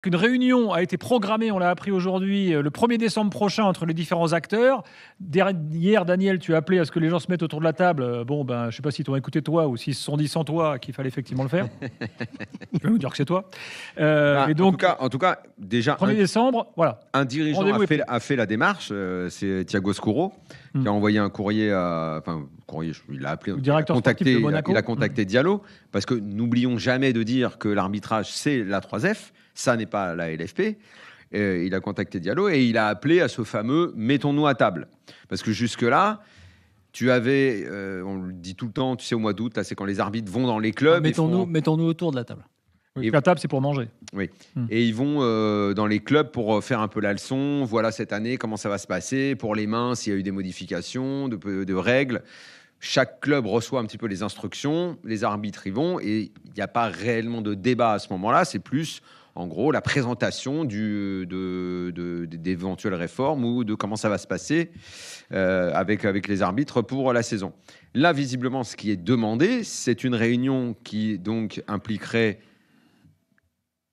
qu'une réunion a été programmée, on l'a appris aujourd'hui, le 1er décembre prochain entre les différents acteurs. Hier, Daniel, tu as appelé à ce que les gens se mettent autour de la table. Bon, je ne sais pas s'ils t'ont écouté toi ou s'ils se sont dit sans toi qu'il fallait effectivement le faire. Tu vas nous dire que c'est toi. Et donc, en tout cas, déjà, 1er décembre, voilà. Un dirigeant a fait la démarche, c'est Thiago Scuro, qui a envoyé un courrier il l'a appelé, il a contacté Diallo, parce que n'oublions jamais de dire que l'arbitrage, c'est la 3F, ça n'est pas la LFP. Il a contacté Diallo et il a appelé à ce fameux « mettons-nous à table ». Parce que jusque-là, tu avais, on le dit tout le temps, tu sais, au mois d'août, là, c'est quand les arbitres vont dans les clubs. Mettons-nous autour de la table. Oui, la table, c'est pour manger. Oui. Et ils vont dans les clubs pour faire un peu la leçon. Voilà, cette année, comment ça va se passer. Pour les mains, s'il y a eu des modifications de règles. Chaque club reçoit un petit peu les instructions. Les arbitres y vont. Et il n'y a pas réellement de débat à ce moment-là. C'est plus, en gros, la présentation d'éventuelles réformes ou de comment ça va se passer avec les arbitres pour la saison. Là, visiblement, ce qui est demandé, c'est une réunion qui donc impliquerait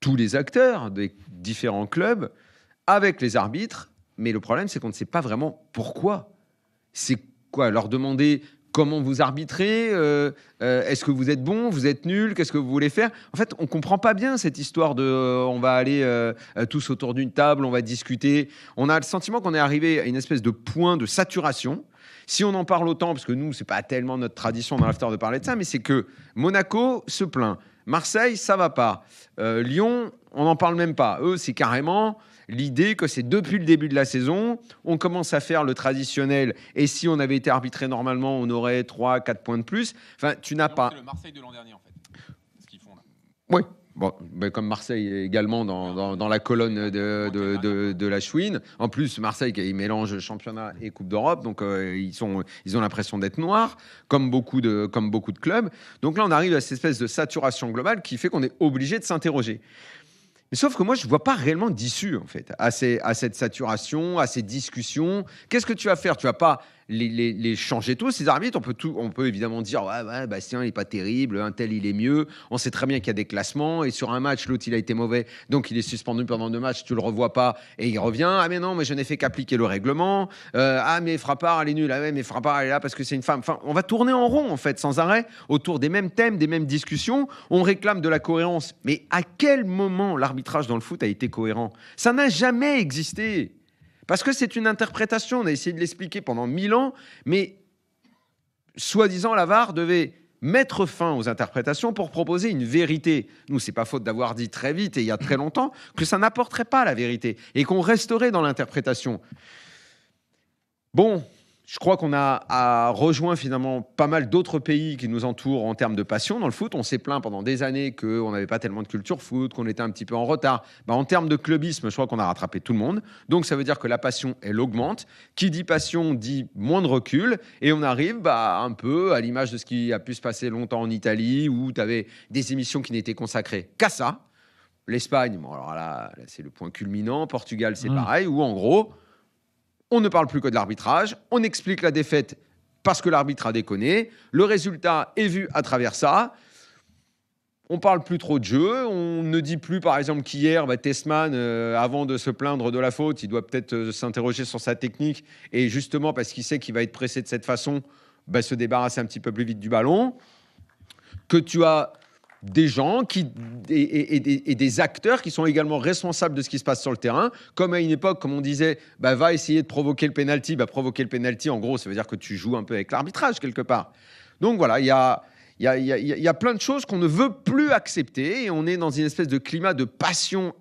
tous les acteurs des différents clubs avec les arbitres. Mais le problème, c'est qu'on ne sait pas vraiment pourquoi. C'est quoi? Leur demander comment vous arbitrez, est-ce que vous êtes bon, vous êtes nul, qu'est-ce que vous voulez faire? En fait, on ne comprend pas bien cette histoire de on va aller tous autour d'une table, on va discuter. On a le sentiment qu'on est arrivé à une espèce de point de saturation. Si on en parle autant, parce que nous, ce n'est pas tellement notre tradition dans l'after de parler de ça, mais c'est que Monaco se plaint. Marseille, ça va pas. Lyon, on n'en parle même pas. Eux, c'est carrément l'idée que c'est depuis le début de la saison, on commence à faire le traditionnel. Et si on avait été arbitré normalement, on aurait 3-4 points de plus. Enfin, tu n'as pas... C'est le Marseille de l'an dernier, en fait, ce qu'ils font là. Oui. Bon, comme Marseille également dans la colonne de la chouine. En plus, Marseille, ils mélangent championnat et Coupe d'Europe, donc ils ont l'impression d'être noirs, comme beaucoup de clubs. Donc là, on arrive à cette espèce de saturation globale qui fait qu'on est obligé de s'interroger. Mais sauf que moi, je ne vois pas réellement d'issue, en fait, à cette saturation, à ces discussions. Qu'est-ce que tu vas faire? Tu ne vas pas les changer tous, ces arbitres. On peut évidemment dire ouais, Bastien, il n'est pas terrible, un tel, il est mieux. On sait très bien qu'il y a des classements. Et sur un match, l'autre, il a été mauvais. Donc, il est suspendu pendant 2 matchs. Tu ne le revois pas et il revient. Ah, mais non, mais je n'ai fait qu'appliquer le règlement. Mais Frappard, elle est nulle. Ah, ouais, mais Frappard, elle est là parce que c'est une femme. Enfin, on va tourner en rond, en fait, sans arrêt, autour des mêmes thèmes, des mêmes discussions. On réclame de la cohérence. Mais à quel moment l'arbitrage dans le foot a été cohérent? Ça n'a jamais existé. Parce que c'est une interprétation. On a essayé de l'expliquer pendant 1000 ans, mais soi-disant, la VAR devait mettre fin aux interprétations pour proposer une vérité. Nous, c'est pas faute d'avoir dit très vite et il y a très longtemps que ça n'apporterait pas la vérité et qu'on resterait dans l'interprétation. Bon, je crois qu'on a rejoint finalement pas mal d'autres pays qui nous entourent en termes de passion dans le foot. On s'est plaint pendant des années qu'on n'avait pas tellement de culture foot, qu'on était un petit peu en retard. En termes de clubisme, je crois qu'on a rattrapé tout le monde. Donc ça veut dire que la passion, elle augmente. Qui dit passion dit moins de recul. Et on arrive un peu à l'image de ce qui a pu se passer longtemps en Italie, où tu avais des émissions qui n'étaient consacrées qu'à ça. L'Espagne, bon alors là c'est le point culminant. Portugal, c'est pareil, où en gros... on ne parle plus que de l'arbitrage, on explique la défaite parce que l'arbitre a déconné, le résultat est vu à travers ça, on parle plus trop de jeu, on ne dit plus par exemple qu'hier, Tessman, avant de se plaindre de la faute, il doit peut-être s'interroger sur sa technique, et justement parce qu'il sait qu'il va être pressé de cette façon, se débarrasser un petit peu plus vite du ballon, que tu as... des gens et des acteurs qui sont également responsables de ce qui se passe sur le terrain. Comme à une époque, comme on disait, va essayer de provoquer le penalty. Provoquer le penalty, en gros, ça veut dire que tu joues un peu avec l'arbitrage quelque part. Donc voilà, il y a plein de choses qu'on ne veut plus accepter et on est dans une espèce de climat de passion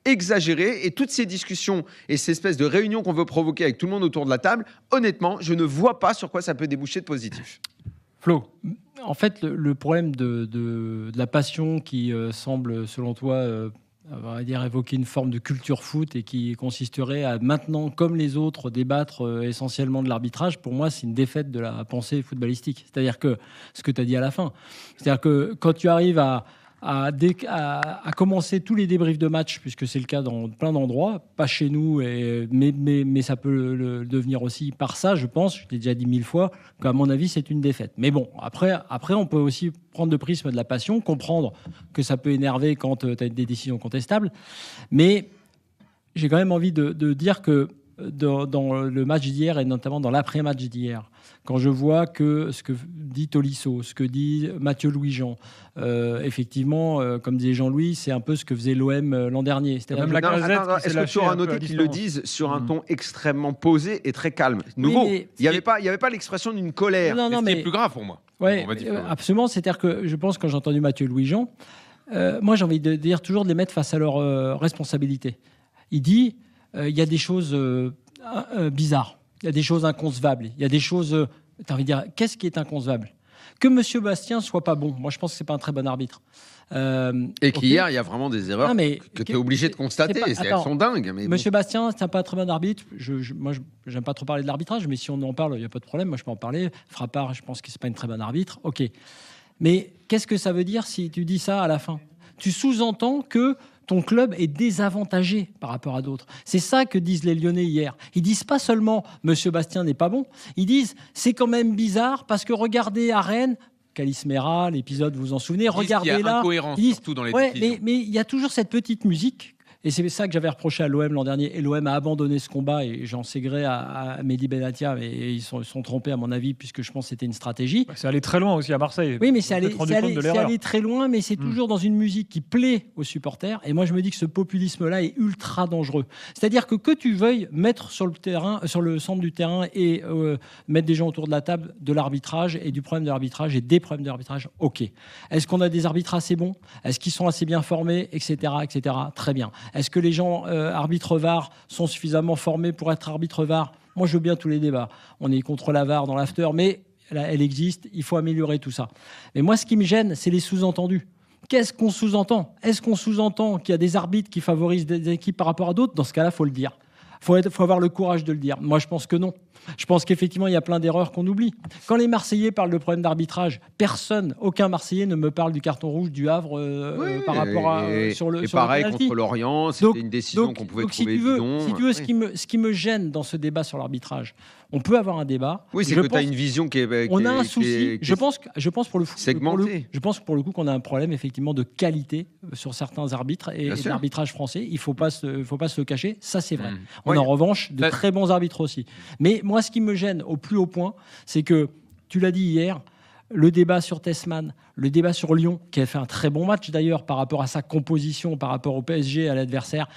exagéré. Et toutes ces discussions et ces espèces de réunions qu'on veut provoquer avec tout le monde autour de la table, honnêtement, je ne vois pas sur quoi ça peut déboucher de positif. Flo. En fait, le problème de la passion qui semble, selon toi, évoquer une forme de culture foot et qui consisterait à maintenant, comme les autres, débattre essentiellement de l'arbitrage, pour moi, c'est une défaite de la pensée footballistique. C'est-à-dire que, ce que tu as dit à la fin, c'est-à-dire que quand tu arrives à à commencer tous les débriefs de match, puisque c'est le cas dans plein d'endroits, pas chez nous, mais ça peut le devenir aussi par ça, je pense, je l'ai déjà dit 1000 fois, qu'à mon avis, c'est une défaite. Mais bon, après, on peut aussi prendre le prisme de la passion, comprendre que ça peut énerver quand tu as des décisions contestables, mais j'ai quand même envie de dire que dans le match d'hier, et notamment dans l'après-match d'hier, quand je vois que ce que dit Tolisso, ce que dit Mathieu Louis-Jean, effectivement, comme disait Jean-Louis, c'est un peu ce que faisait l'OM l'an dernier. C'était même la Gazette qui s'est est-ce que tu lâchée auras un peu noté à qu'ils le distance. disent sur un ton extrêmement posé et très calme. Nouveau, mais il n'y avait pas l'expression d'une colère. Non, Mais ce qui mais est plus grave pour moi. ouais, On va dire que- absolument. C'est-à-dire que je pense, quand j'ai entendu Mathieu Louis-Jean, moi j'ai envie de dire toujours de les mettre face à leurs responsabilités. Il dit il y a des choses bizarres, il y a des choses inconcevables, il y a des choses. Tu as envie de dire, qu'est-ce qui est inconcevable ? Que M. Bastien soit pas bon. Moi, je pense que c'est pas un très bon arbitre. Et qu'hier, il y a vraiment des erreurs Non, mais que tu es obligé de constater. c'est pas- Elles attends. sont dingues. Mais bon. Monsieur Bastien, c'est pas un très bon arbitre. Moi, j'aime pas trop parler de l'arbitrage, mais si on en parle, il n'y a pas de problème. Moi, je peux en parler. Frappard, je pense que c'est pas une très bonne arbitre. Ok. Mais qu'est-ce que ça veut dire si tu dis ça à la fin ? Tu sous-entends que ton club est désavantagé par rapport à d'autres. C'est ça que disent les Lyonnais hier. Ils disent pas seulement Monsieur Bastien n'est pas bon. Ils disent c'est quand même bizarre parce que regardez à Rennes, Calismera, l'épisode, vous vous en souvenez, Ils disent qu'il y regardez a là. incohérence Ils disent, surtout dans les ouais, décisions. mais il y a toujours cette petite musique. Et c'est ça que j'avais reproché à l'OM l'an dernier. Et l'OM a abandonné ce combat. Et j'en sais gré à Mehdi Benatia. Et ils sont trompés, à mon avis, puisque je pense que c'était une stratégie. Bah, c'est allé très loin aussi à Marseille. Oui, mais On c'est s'est allé, peut-être rendu c'est compte allé- de c'est l'erreur. allé très loin, mais c'est toujours dans une musique qui plaît aux supporters. Et moi, je me dis que ce populisme-là est ultra dangereux. C'est-à-dire que tu veuilles mettre sur le terrain, sur le centre du terrain et mettre des gens autour de la table de l'arbitrage et du problème de l'arbitrage et des problèmes de l'arbitrage, ok. Est-ce qu'on a des arbitres assez bons ? Est-ce qu'ils sont assez bien formés, etc., etc. Très bien. Est-ce que les gens arbitres VAR sont suffisamment formés pour être arbitres VAR ? Moi, je veux bien tous les débats. On est contre la VAR dans l'after, mais elle existe, il faut améliorer tout ça. Mais moi, ce qui me gêne, c'est les sous-entendus. Qu'est-ce qu'on sous-entend ? Est-ce qu'on sous-entend qu'il y a des arbitres qui favorisent des équipes par rapport à d'autres ? Dans ce cas-là, il faut le dire. Il faut avoir le courage de le dire. Moi, je pense que non. Je pense qu'effectivement, il y a plein d'erreurs qu'on oublie. Quand les Marseillais parlent de problème d'arbitrage, aucun Marseillais ne me parle du carton rouge du Havre Oui, par rapport à sur le et sur le pareil penalty. contre l'Orient, c'était une décision qu'on pouvait si trouver tu veux, bidon. si tu veux, Oui. ce qui me gêne dans ce débat sur l'arbitrage, on peut avoir un débat. Oui, c'est Je que tu as pense- une vision qui est. on a un qui souci. est- Je pense pour le foot. segmenté. Je pense que pour le coup qu'on a un problème effectivement de qualité sur certains arbitres et Bien sûr. d'arbitrage français. Il faut pas se le cacher. Ça, c'est vrai. Mmh. On Ouais. a en revanche de Ça- très bons arbitres aussi. Mais moi, ce qui me gêne au plus haut point, c'est que tu l'as dit hier. Le débat sur Tessman, le débat sur Lyon, qui a fait un très bon match d'ailleurs par rapport à sa composition, par rapport au PSG, à l'adversaire.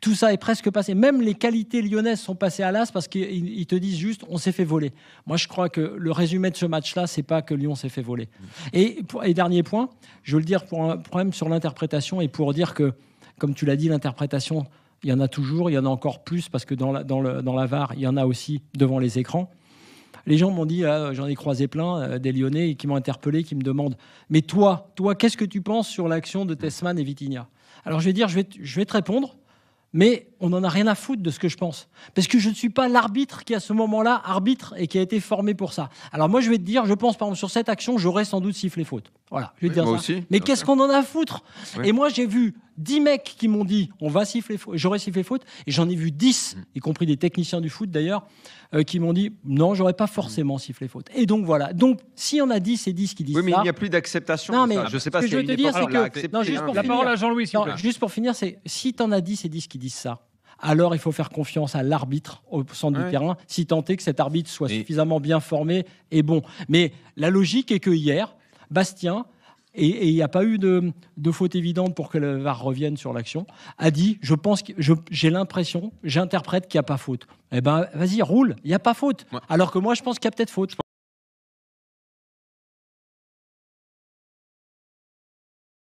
Tout ça est presque passé. Même les qualités lyonnaises sont passées à l'as parce qu'ils te disent juste on s'est fait voler. Moi, je crois que le résumé de ce match-là, c'est pas que Lyon s'est fait voler. Et dernier point, je veux le dire pour un problème sur l'interprétation et pour dire que, comme tu l'as dit, l'interprétation, il y en a toujours, il y en a encore plus parce que dans la VAR, il y en a aussi devant les écrans. Les gens m'ont dit, j'en ai croisé plein, des Lyonnais qui m'ont interpellé, qui me demandent mais toi, qu'est-ce que tu penses sur l'action de Tessman et Vitinha ? Alors je vais dire, je vais te répondre. Mais on n'en a rien à foutre de ce que je pense. Parce que je ne suis pas l'arbitre qui, à ce moment-là, arbitre et qui a été formé pour ça. Alors moi, je vais te dire, je pense, par exemple, sur cette action, j'aurais sans doute sifflé faute. Voilà, je vais te dire moi ça. aussi, Mais bien qu'est-ce sûr. qu'on en a à foutre ? Ouais. Et moi, j'ai vu 10 mecs qui m'ont dit, on va siffler faute, j'aurais sifflé faute. Et j'en ai vu 10, y compris des techniciens du foot d'ailleurs, qui m'ont dit, non, j'aurais pas forcément sifflé faute. Et donc voilà. Donc, s'il y en a 10 et 10 qui disent Oui, mais ça... il n'y a plus d'acceptation. Non, de mais ça. Je sais pas ce que s'il y a je veux une te dire, époque c'est où on l'a que- accepté, non, juste hein. pour La finir. parole à Jean-Louis, s'il vous Non, plaît. juste pour finir, c'est si tu en as 10 et 10 qui disent ça, alors il faut faire confiance à l'arbitre au centre Ouais. du terrain, si tant est que cet arbitre soit Et- suffisamment bien formé et bon. Mais la logique est que hier, Bastien, et il n'y a pas eu de faute évidente pour que le VAR revienne sur l'action, a dit, j'ai l'impression, j'interprète qu'il n'y a pas faute. Eh ben, vas-y, roule, il n'y a pas faute. Ouais. Alors que moi, je pense qu'il y a peut-être faute.